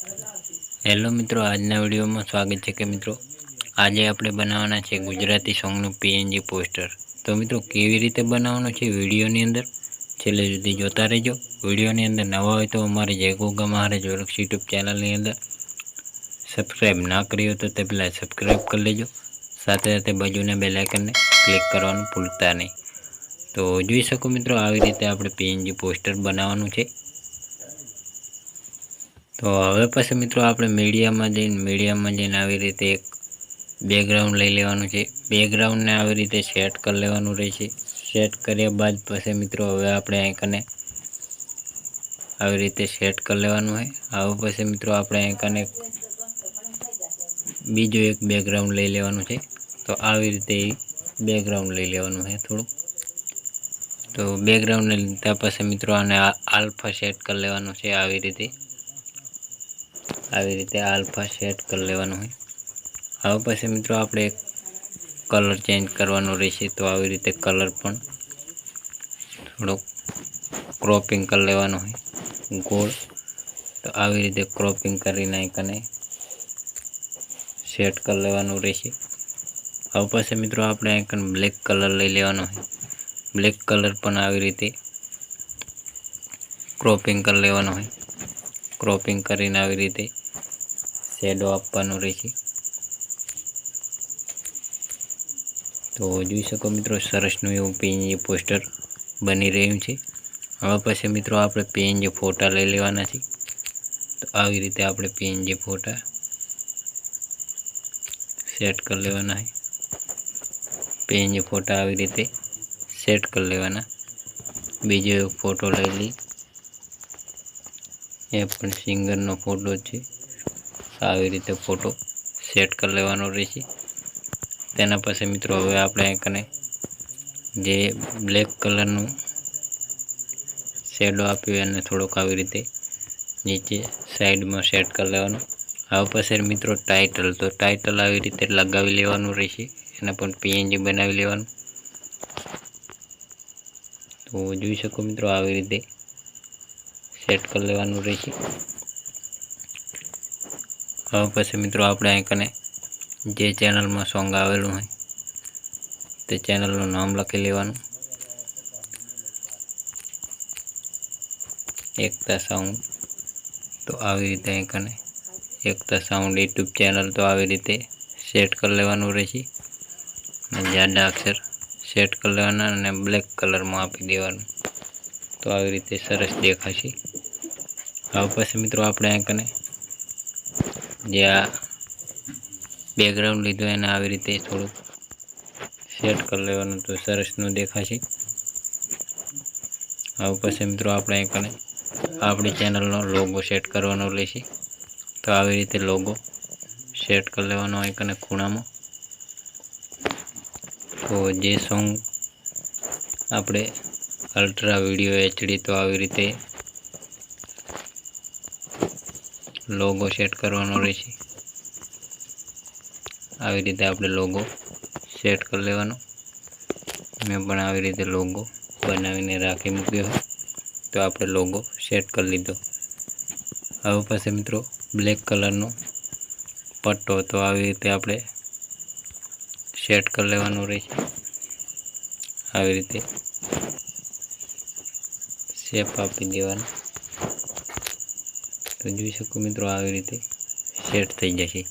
Hello મિત્રો, આજના વિડીયોમાં સ્વાગત છે કે મિત્રો આજે આપણે બનાવવાના છે ગુજરાતી સોંગનું પીએનજી પોસ્ટર। તો મિત્રો કેવી રીતે બનાવવાનું છે વિડીયોની અંદર છેલ્લે સુધી જોતા રહેજો। વિડીયોની અંદર નવા હોય તો અમારી જય ગોગા મહારાજ વૃક્ષ યુટ્યુબ ચેનલની અંદર સબસ્ક્રાઈબ ના કરી હોય તો તે પહેલાં સબસ્ક્રાઈબ કરી લેજો, સાથે સાથે બાજુના બેલ આઇકનને ક્લિક કરવાનું ભૂલતા નહીં। તો જોઈ શકો મિત્રો, આવી રીતે આપણે પીએનજી પોસ્ટર બનાવવાનું છે। તો હવે પછી મિત્રો આપણે મીડિયામાં જઈને આવી રીતે એક બેકગ્રાઉન્ડ લઈ લેવાનું છે। બેકગ્રાઉન્ડને આવી રીતે સેટ કરી લેવાનું રહેશે। સેટ કર્યા બાદ પછી મિત્રો હવે આપણે આઇકને આવી રીતે સેટ કરી લેવાનું હોય। હવે પછી મિત્રો આપણે આઇકને બીજું એક બેકગ્રાઉન્ડ લઈ લેવાનું છે। તો આવી રીતે બેકગ્રાઉન્ડ લઈ લેવાનું છે થોડું। તો બેકગ્રાઉન્ડને લીધા પછી મિત્રો આને આલ્ફા સેટ કરી લેવાનું છે। આવી રીતે આલ્ફા સેટ કરી લેવાનું હોય। હવે પછી મિત્રો આપણે કલર ચેન્જ કરવાનો રહેશે। તો આવી રીતે કલર પણ થોડોક ક્રોપિંગ કરી લેવાનો હોય ગોળ। તો આવી રીતે ક્રોપિંગ કરીને આઇકને સેટ કરી લેવાનું રહેશે। હવે પછી મિત્રો આપણે આઇકન બ્લેક કલર લઈ લેવાનો હોય। બ્લેક કલર પણ આવી રીતે ક્રોપિંગ કરી લેવાનો હોય। ક્રોપિંગ કરીને આવી રીતે શેડો આપવાનો રહેશે। તો જોઈ શકો મિત્રો, સરસનું એવું પીએનજી પોસ્ટર બની રહ્યું છે। હવે પછી મિત્રો આપણે પીએનજી ફોટા લઈ લેવાના છે। તો આવી રીતે આપણે પીએનજી ફોટા સેટ કરી લેવાના છે। પીએનજી ફોટા આવી રીતે સેટ કરી લેવાના। બીજો એક ફોટો લઈ લઈ, એ પણ સિંગરનો ફોટો છે। આવી રીતે ફોટો સેટ કરી લેવાનો રહેશે। તેના પછી મિત્રો હવે આપણે આઇકને જે બ્લેક કલરનું શેડો આપ્યું એને થોડોક આવી રીતે નીચે સાઈડમાં સેટ કરી લેવાનું। હવે પછી મિત્રો ટાઇટલ આવી રીતે લગાવી લેવાનું રહેશે। એને પણ પીએનજી બનાવી લેવાનું। તો જોઈ શકો મિત્રો, આવી રીતે સેટ કરી લેવાનું રહેશે। હવે પછી મિત્રો આપણે આઇકને જે ચેનલમાં સોંગ આવેલું હોય તે ચેનલનું નામ લખી લેવાનું। એકતા સાઉન્ડ। તો આવી રીતે આઇકને એકતા સાઉન્ડ યુટ્યુબ ચેનલ તો આવી રીતે સેટ કરી લેવાનું રહેશે। અને જાડા અક્ષર સેટ કરી લેવાના અને બ્લેક કલરમાં આપી દેવાનું। તો આવી રીતે સરસ દેખાશે। હવે પછી મિત્રો આપણે આઇકને જે આ બેકગ્રાઉન્ડ લીધું એને આવી રીતે થોડુંક સેટ કરી લેવાનું, તો સરસનું દેખાશે। હવે પછી મિત્રો આપણે આઇકને આપણી ચેનલનો લોગો સેટ કરવાનો રહેશે। તો આવી રીતે લોગો સેટ કરી લેવાનો આઇકને ખૂણામાં। તો જે સોંગ આપણે અલ્ટ્રા વિડીયો એચડી, તો આવી રીતે લોગો સેટ કરવાનો રહેશે। આવી રીતે આપણે લોગો સેટ કરી લેવાનો। મેં પણ આવી રીતે લોગો બનાવીને રાખી મૂક્યો હોય। તો આપણે લોગો સેટ કરી લીધો। હવે પછી મિત્રો બ્લેક કલરનો પટ્ટો, તો આવી રીતે આપણે સેટ કરી લેવાનો રહેશે। આવી રીતે શેપ આપી દેવાનો। તો જોઈ શકો મિત્રો, આવી રીતે સેટ થઈ જશે।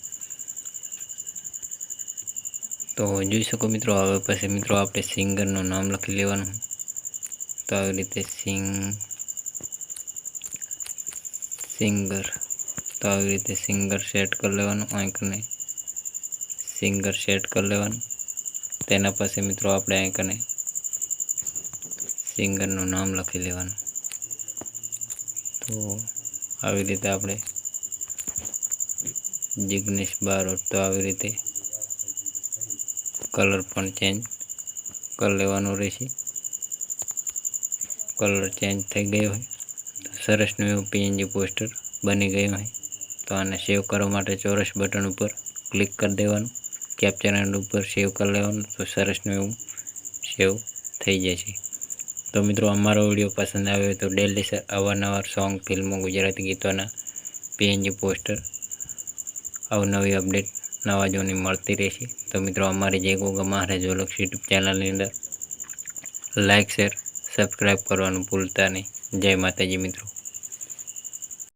તો જોઈ શકો મિત્રો, હવે પછી મિત્રો આપણે સિંગરનું નામ લખી લેવાનું। તો આવી રીતે સિંગર, તો આવી રીતે સિંગર સેટ કરી લેવાનું આઇકને સિંગર સેટ કરી લેવાનું। તેના પછી મિત્રો આપણે આઇકને સિંગરનું નામ લખી લેવાનું। તો આવી રીતે આપણે જિગ્નેશ બારોટ, તો આવી રીતે કલર પણ ચેન્જ કરી લેવાનો રહેશે। કલર ચેન્જ થઈ ગયો હોય તો સરસનું એવું પીએનજી પોસ્ટર બની ગયું હોય। તો આને સેવ કરવા માટે ચોરસ બટન ઉપર ક્લિક કરી દેવાનું। કેપ્ચર એન્ડ ઉપર સેવ કરી લેવાનું। તો સરસનું એવું સેવ થઈ જશે। તો મિત્રો અમારો વિડીયો પસંદ આવ્યો હોય તો ડેલી અવારનવાર સોંગ, ફિલ્મો, ગુજરાતી ગીતોના PNG પોસ્ટર અવનવી અપડેટ નવા જોની મળતી રહેશે. તો મિત્રો અમારી જય ગોગા મહારાજ વ્લોગ્સ યુટ્યુબ ચેનલની અંદર લાઇક શેર સબસ્ક્રાઈબ કરવાનું ભૂલતા નહીં. જય માતાજી મિત્રો.